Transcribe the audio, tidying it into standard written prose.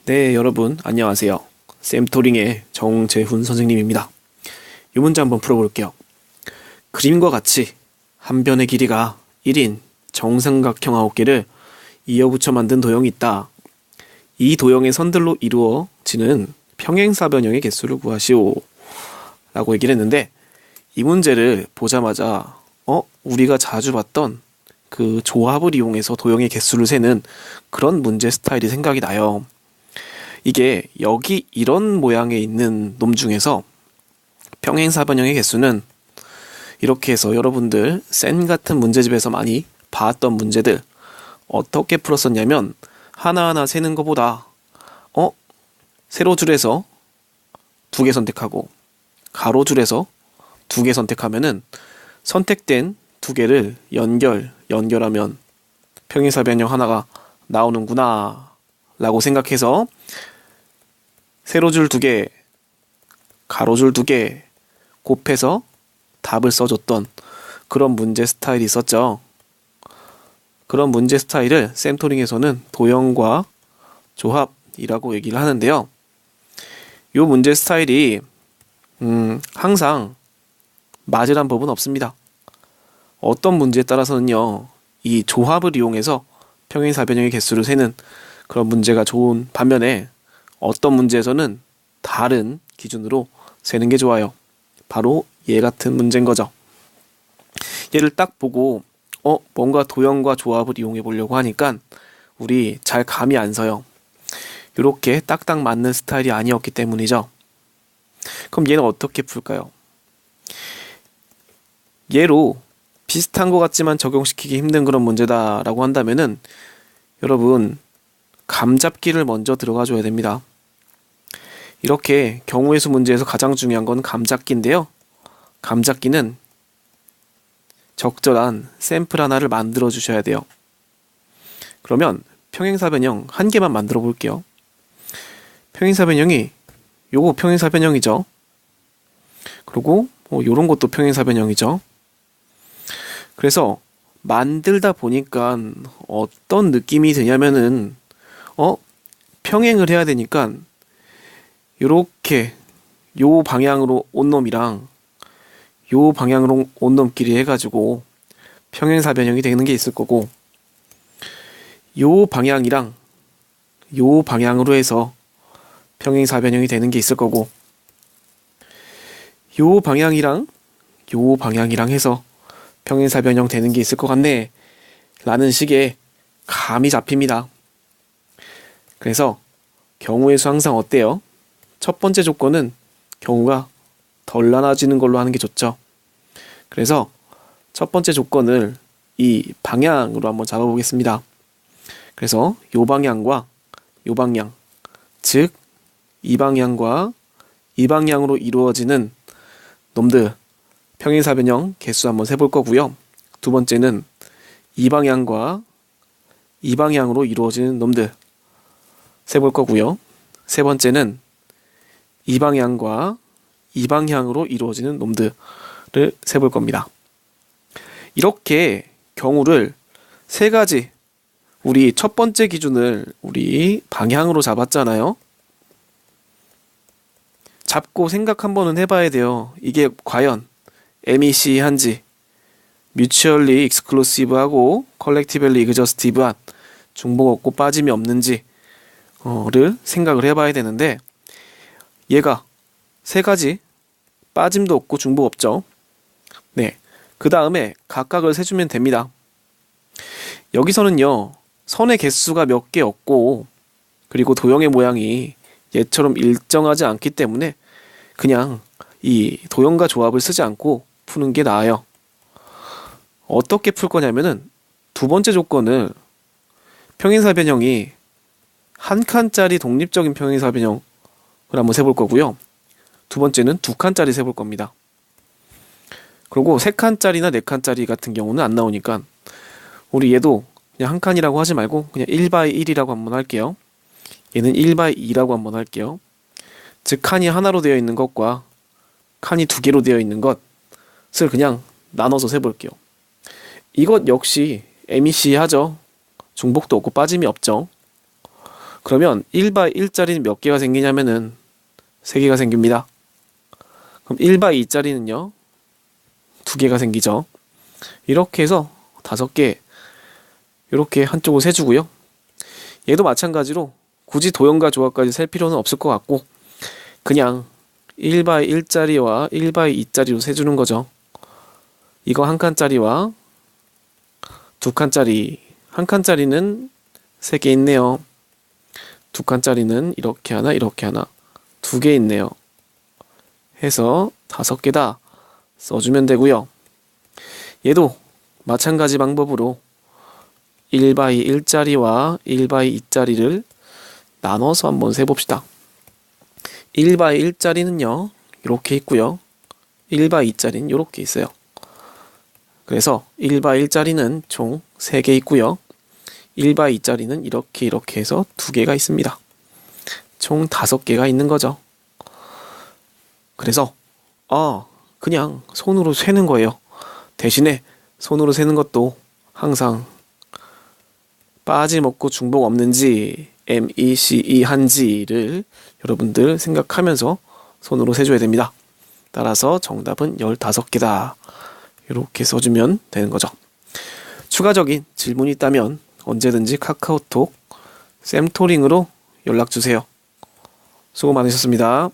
네, 여러분, 안녕하세요. 쌤토링의 정재훈 선생님입니다. 이 문제 한번 풀어볼게요. 그림과 같이 한 변의 길이가 1인 정삼각형 9개를 이어붙여 만든 도형이 있다. 이 도형의 선들로 이루어지는 평행사변형의 개수를 구하시오. 라고 얘기를 했는데, 이 문제를 보자마자, 우리가 자주 봤던 그 조합을 이용해서 도형의 개수를 세는 그런 문제 스타일이 생각이 나요. 이게 여기 이런 모양에 있는 놈 중에서 평행사변형의 개수는 이렇게 해서 여러분들 센 같은 문제집에서 많이 봤던 문제들 어떻게 풀었었냐면 하나하나 세는 것보다 세로줄에서 2개 선택하고 가로줄에서 2개 선택하면은 선택된 2개를 연결하면 평행사변형 하나가 나오는구나 라고 생각해서 세로줄 2개, 가로줄 2개 곱해서 답을 써줬던 그런 문제 스타일이 있었죠. 그런 문제 스타일을 쌤토링에서는 도형과 조합이라고 얘기를 하는데요. 이 문제 스타일이 항상 맞으란 법은 없습니다. 어떤 문제에 따라서는요, 이 조합을 이용해서 평행사변형의 개수를 세는 그런 문제가 좋은 반면에 어떤 문제에서는 다른 기준으로 세는 게 좋아요. 바로 얘 같은 문제인 거죠. 얘를 딱 보고 뭔가 도형과 조합을 이용해 보려고 하니까 우리 잘 감이 안 서요. 이렇게 딱딱 맞는 스타일이 아니었기 때문이죠. 그럼 얘는 어떻게 풀까요? 얘로 비슷한 것 같지만 적용시키기 힘든 그런 문제다라고 한다면은 여러분 감잡기를 먼저 들어가 줘야 됩니다. 이렇게 경우의 수 문제에서 가장 중요한 건 감잡기인데요. 감잡기는 적절한 샘플 하나를 만들어 주셔야 돼요. 그러면 평행사변형 한 개만 만들어 볼게요. 평행사변형이 요거 평행사변형이죠. 그리고 요런 것도 평행사변형이죠. 그래서 만들다 보니까 어떤 느낌이 드냐면은 평행을 해야 되니까 요렇게 요 방향으로 온 놈이랑 요 방향으로 온 놈끼리 해가지고 평행사변형이 되는 게 있을 거고 요 방향이랑 요 방향으로 해서 평행사변형이 되는 게 있을 거고 요 방향이랑 요 방향이랑 해서 평행사변형 되는 게 있을 것 같네 라는 식의 감이 잡힙니다. 그래서 경우의 수 항상 어때요? 첫 번째 조건은 경우가 덜 나눠지는 걸로 하는 게 좋죠. 그래서 첫 번째 조건을 이 방향으로 한번 잡아보겠습니다. 그래서 요 방향과 요 방향, 즉 이 방향과 이 방향으로 이루어지는 놈들 평행사변형 개수 한번 세볼 거고요. 두 번째는 이 방향과 이 방향으로 이루어지는 놈들 세볼 거고요. 세 번째는 이 방향과 이 방향으로 이루어지는 놈들을 세볼 겁니다. 이렇게 경우를 세 가지 우리 첫 번째 기준을 우리 방향으로 잡았잖아요. 잡고 생각 한번은 해봐야 돼요. 이게 과연 MEC한지 Mutually Exclusive하고 Collectively Exhaustive한 중복 없고 빠짐이 없는지를 생각을 해봐야 되는데 얘가 세 가지 빠짐도 없고 중복 없죠. 네, 그 다음에 각각을 세주면 됩니다. 여기서는요 선의 개수가 몇 개 없고 그리고 도형의 모양이 얘처럼 일정하지 않기 때문에 그냥 이 도형과 조합을 쓰지 않고 푸는 게 나아요. 어떻게 풀 거냐면은 두 번째 조건을 평행사변형이 한 칸짜리 독립적인 평행사변형을 한번 세볼 거고요. 두 번째는 2칸짜리 세볼 겁니다. 그리고 3칸짜리나 4칸짜리 같은 경우는 안 나오니까 우리 얘도 그냥 한 칸이라고 하지 말고 그냥 1x1이라고 한번 할게요. 얘는 1x2라고 한번 할게요. 즉 칸이 하나로 되어 있는 것과 칸이 2개로 되어 있는 것을 그냥 나눠서 세볼게요. 이것 역시 MEC 하죠. 중복도 없고 빠짐이 없죠. 그러면 1by 1짜리는 몇 개가 생기냐면은 3개가 생깁니다. 그럼 1by 2짜리는요? 2개가 생기죠. 이렇게 해서 5개 이렇게 한쪽을 세주고요. 얘도 마찬가지로 굳이 도형과 조합까지 셀 필요는 없을 것 같고 그냥 1by 1짜리와 1by 2짜리로 세주는 거죠. 이거 한 칸짜리와 두 칸짜리, 한 칸짜리는 3개 있네요. 두 칸짜리는 이렇게 하나, 이렇게 하나, 2개 있네요. 해서 5개다 써주면 되고요. 얘도 마찬가지 방법으로 1by 1짜리와 1by 2짜리를 나눠서 한번 세봅시다. 1by 1짜리는요, 이렇게 있고요. 1by 2짜리는 이렇게 있어요. 그래서 1by 1짜리는 총 3개 있고요. 1by 2짜리는 이렇게 해서 2개가 있습니다. 총 5개가 있는 거죠. 그래서 그냥 손으로 세는 거예요. 대신에 손으로 세는 것도 항상 빠짐없고 중복 없는지 MECE 한지를 여러분들 생각하면서 손으로 세줘야 됩니다. 따라서 정답은 15개다. 이렇게 써주면 되는 거죠. 추가적인 질문이 있다면 언제든지 카카오톡 쌤토링으로 연락주세요. 수고 많으셨습니다.